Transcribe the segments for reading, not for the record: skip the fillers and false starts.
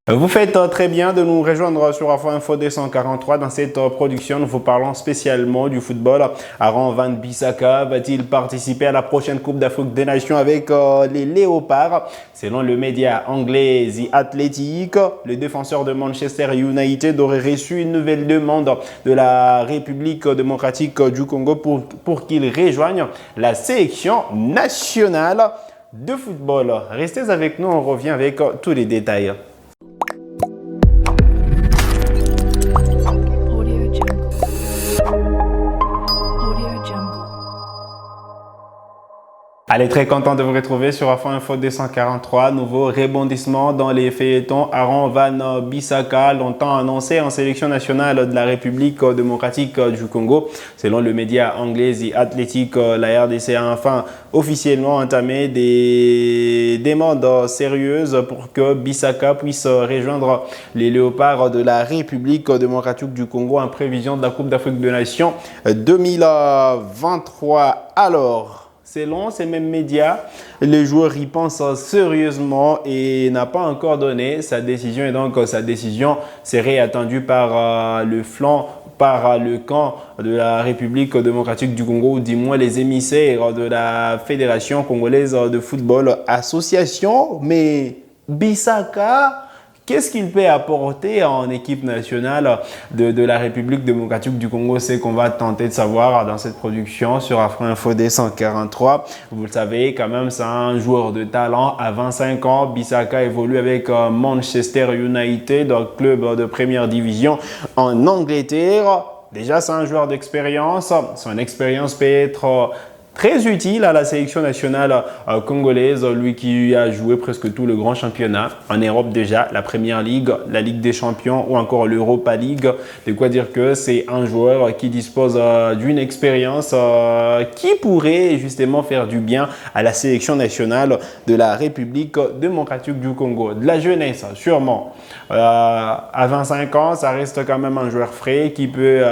Vous faites très bien de nous rejoindre sur Afro Info 243. Dans cette production, nous vous parlons spécialement du football. Aaron Van Bissaka va-t-il participer à la prochaine Coupe d'Afrique des Nations avec les Léopards? Selon le média anglais The Athletic, le défenseur de Manchester United aurait reçu une nouvelle demande de la République démocratique du Congo pour qu'il rejoigne la sélection nationale de football. Restez avec nous, on revient avec tous les détails. Allez, très content de vous retrouver sur Afro Info 243. Nouveau rebondissement dans les feuilletons. Aaron Van Bissaka, longtemps annoncé en sélection nationale de la République démocratique du Congo. Selon le média anglais The Athletic, la RDC a enfin officiellement entamé des demandes sérieuses pour que Bissaka puisse rejoindre les Léopards de la République démocratique du Congo en prévision de la Coupe d'Afrique des Nations 2023. Alors, selon ces mêmes médias, le joueur y pense sérieusement et n'a pas encore donné sa décision. Et donc, sa décision serait attendue par le camp de la République démocratique du Congo, ou du moins les émissaires de la Fédération congolaise de football association. Mais Bissaka, qu'est-ce qu'il peut apporter en équipe nationale de la République démocratique du Congo? C'est qu'on va tenter de savoir dans cette production sur Afro Info 243. Vous le savez, quand même, c'est un joueur de talent. À 25 ans, Bissaka évolue avec Manchester United, un club de première division en Angleterre. Déjà, c'est un joueur d'expérience. Son expérience peut être très utile à la sélection nationale congolaise, lui qui a joué presque tout le grand championnat en Europe déjà, la Première Ligue, la Ligue des Champions ou encore l'Europa League. De quoi dire que c'est un joueur qui dispose d'une expérience qui pourrait justement faire du bien à la sélection nationale de la République démocratique du Congo. De la jeunesse, sûrement. À 25 ans, ça reste quand même un joueur frais qui peut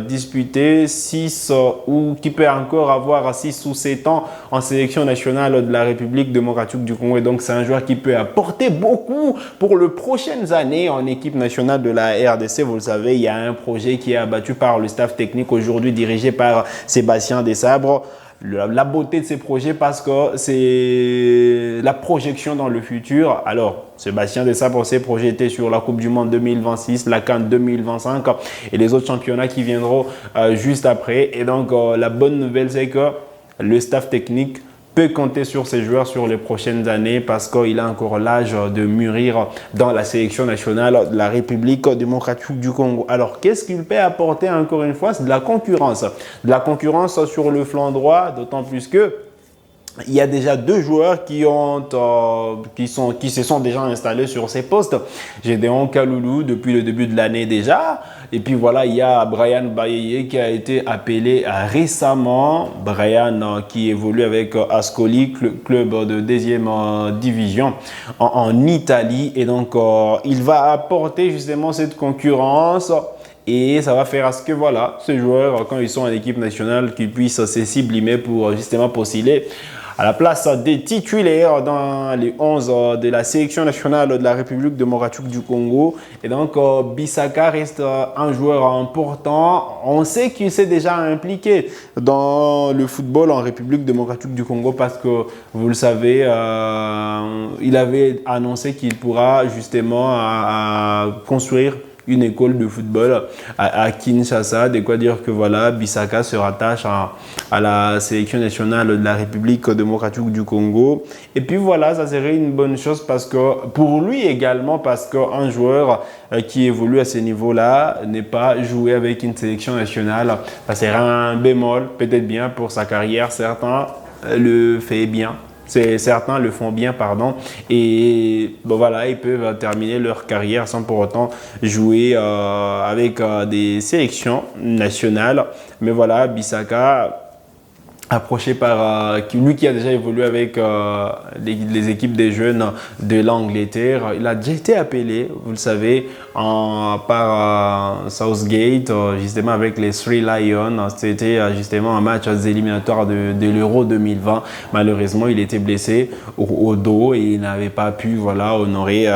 disputer 6 ou qui peut encore avoir 6 ou 7 ans en sélection nationale de la République démocratique du Congo. Et donc, c'est un joueur qui peut apporter beaucoup pour les prochaines années en équipe nationale de la RDC. Vous le savez, il y a un projet qui est abattu par le staff technique aujourd'hui dirigé par Sébastien Desabre. La beauté de ces projets, parce que c'est la projection dans le futur. Alors, Sébastien Desabre s'est projeté sur la Coupe du Monde 2026, la CAN 2025 et les autres championnats qui viendront juste après. Et donc, la bonne nouvelle, c'est que le staff technique peut compter sur ces joueurs sur les prochaines années parce qu'il a encore l'âge de mûrir dans la sélection nationale de la République démocratique du Congo. Alors, qu'est-ce qu'il peut apporter encore une fois? C'est de la concurrence. De la concurrence sur le flanc droit, d'autant plus que il y a déjà deux joueurs qui se sont déjà installés sur ces postes. Gédéon Kaloulou depuis le début de l'année déjà. Et puis voilà, il y a Brian Bayeye qui a été appelé récemment. Brian qui évolue avec Ascoli, club de deuxième division en Italie. Et donc, il va apporter justement cette concurrence. Et ça va faire à ce que voilà, ces joueurs, quand ils sont en équipe nationale, qu'ils puissent se sublimer pour justement postuler à la place des titulaires dans les 11 de la sélection nationale de la République démocratique du Congo. Et donc, Bissaka reste un joueur important. On sait qu'il s'est déjà impliqué dans le football en République démocratique du Congo parce que, vous le savez, il avait annoncé qu'il pourra justement construire une école de football à Kinshasa. De quoi dire que voilà, Bissaka se rattache à la sélection nationale de la République démocratique du Congo. Et puis voilà, ça serait une bonne chose parce que pour lui également, parce qu'un joueur qui évolue à ce niveau-là n'est pas joué avec une sélection nationale. Ça serait un bémol, peut-être bien pour sa carrière. Certains le font bien. Certains le font bien, pardon, et bon, voilà, ils peuvent terminer leur carrière sans pour autant jouer avec des sélections nationales. Mais voilà, Bissaka approché par lui qui a déjà évolué avec les équipes des jeunes de l'Angleterre. Il a déjà été appelé, vous le savez, par Southgate, justement avec les Three Lions. C'était justement un match éliminatoire de l'Euro 2020. Malheureusement, il était blessé au dos et il n'avait pas pu honorer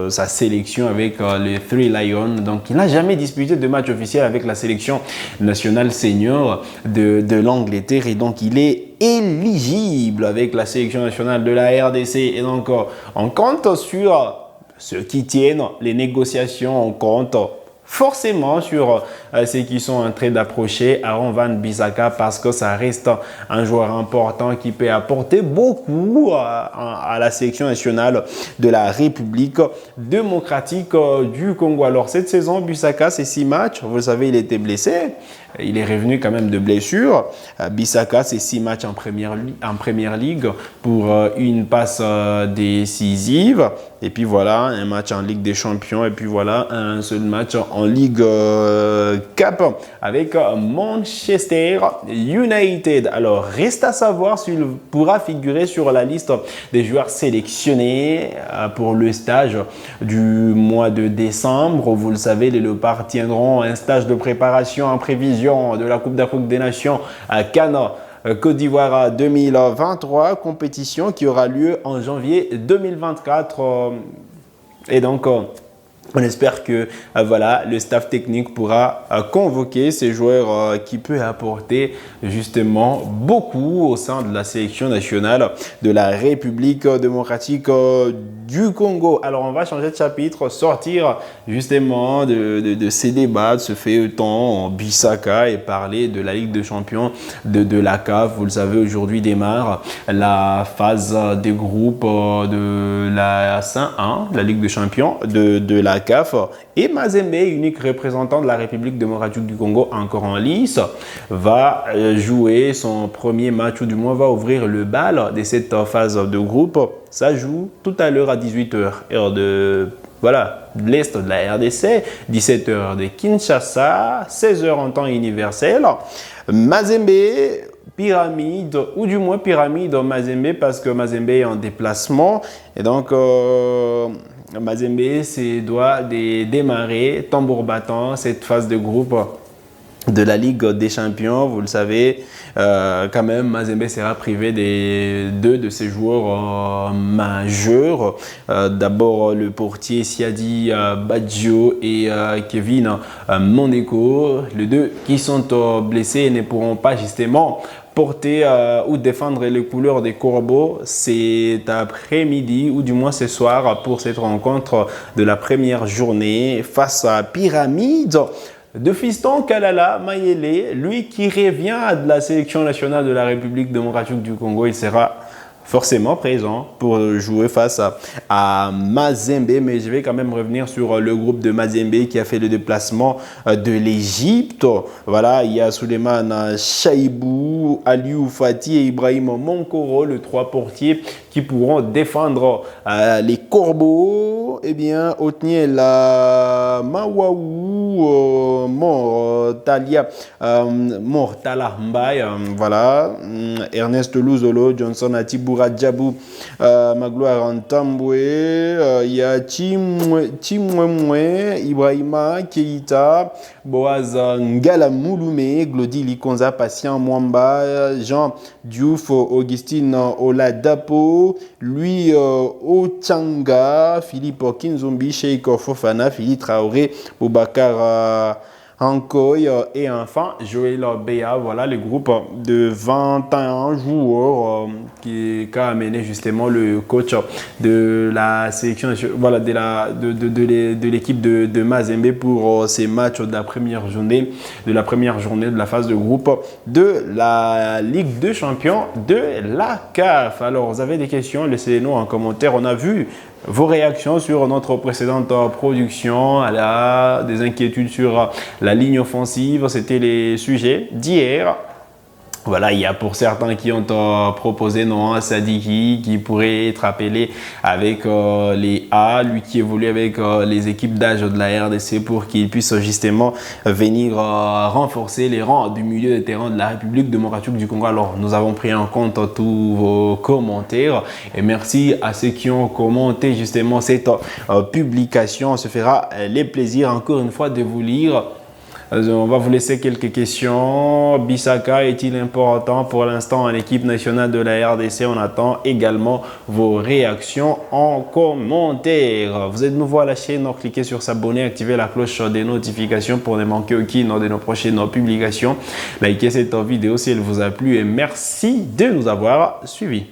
sa sélection avec les Three Lions. Donc, il n'a jamais disputé de match officiel avec la sélection nationale senior de l'Angleterre et donc il est éligible avec la sélection nationale de la RDC et donc on compte sur ceux qui tiennent les négociations, on compte forcément sur ceux qui sont en train d'approcher Aaron Wan-Bissaka parce que ça reste un joueur important qui peut apporter beaucoup à la sélection nationale de la République démocratique du Congo. Alors cette saison, Bissaka, c'est 6 matchs. Vous le savez, il était blessé. Il est revenu quand même de blessure. Bissaka, c'est 6 matchs en première ligue pour une passe décisive. Et puis voilà, un match en Ligue des Champions. Et puis voilà, un seul match en Ligue Cup avec Manchester United. Alors, reste à savoir s'il pourra figurer sur la liste des joueurs sélectionnés pour le stage du mois de décembre. Vous le savez, les Léopards tiendront un stage de préparation en prévision de la Coupe d'Afrique des Nations à Cannes, Côte d'Ivoire 2023, compétition qui aura lieu en janvier 2024. Et donc, on espère que le staff technique pourra convoquer ces joueurs qui peuvent apporter justement beaucoup au sein de la sélection nationale de la République démocratique du Congo. Alors, on va changer de chapitre, sortir justement de ces débats, de ce feuilleton en Bissaka et parler de la Ligue des Champions de la CAF. Vous le savez, aujourd'hui démarre la phase des groupes de la C1, la Ligue des Champions de la CAF. Et Mazembe, unique représentant de la République démocratique du Congo encore en lice, va jouer son premier match, ou du moins va ouvrir le bal de cette phase de groupe. Ça joue tout à l'heure à 18h, heure de l'Est de la RDC, 17h de Kinshasa, 16h en temps universel. Mazembe, Pyramide, ou du moins Pyramide Mazembe, parce que Mazembe est en déplacement. Et donc, Mazembe doit démarrer tambour battant cette phase de groupe de la Ligue des Champions. Vous le savez, quand même, Mazembe sera privé des deux de ses joueurs majeurs. D'abord, le portier Siadi Badjo et Kevin Moneko. Les deux qui sont blessés et ne pourront pas justement porter ou défendre les couleurs des Corbeaux. C'est après-midi ou du moins ce soir pour cette rencontre de la première journée face à Pyramide de Fiston Kalala Mayele, lui qui revient de la sélection nationale de la République démocratique du Congo. Il sera forcément présent pour jouer face à Mazembe, mais je vais quand même revenir sur le groupe de Mazembe qui a fait le déplacement de l'Égypte. Voilà, il y a Souleymane Chaibou, Aliou Fati et Ibrahim Monkoro, les 3 portiers qui pourront défendre les Corbeaux. Eh bien, Otniel Mawaou, Mortala Mbaye, Ernest Luzolo, Johnson Atibou Radjabou, Magloire Ntambwe, il y a Chimwemwe, Ibrahima Keita, Boaz Ngalamouloumé, Glody Likonza, Patient Mwamba, Jean Diouf, Augustine Oladapo, Louis Ochanga, Philippe Kinzombi, Sheikh Fofana, Philippe Traoré, Boubacar Ankoy et enfin Joël Béa. Voilà le groupe de 21 joueurs qu'a amené justement le coach de la sélection, de l'équipe de Mazembe pour ces matchs de la première journée de la phase de groupe de la Ligue des Champions de la CAF. Alors, vous avez des questions, laissez-les-nous en commentaire. On a vu vos réactions sur notre précédente production, des inquiétudes sur la ligne offensive. C'était les sujets d'hier. Voilà, il y a pour certains qui ont proposé Noah Sadiki qui pourrait être appelé avec les A, lui qui évolue avec les équipes d'âge de la RDC pour qu'il puisse justement venir renforcer les rangs du milieu de terrain de la République démocratique du Congo. Alors, nous avons pris en compte tous vos commentaires et merci à ceux qui ont commenté justement cette publication. On se fera les plaisirs encore une fois de vous lire. On va vous laisser quelques questions. Bissaka est-il important pour l'instant en équipe nationale de la RDC? On attend également vos réactions en commentaire. Vous êtes nouveau à la chaîne, donc cliquez sur s'abonner, activez la cloche des notifications pour ne manquer aucune de nos prochaines publications. Likez cette vidéo si elle vous a plu et merci de nous avoir suivis.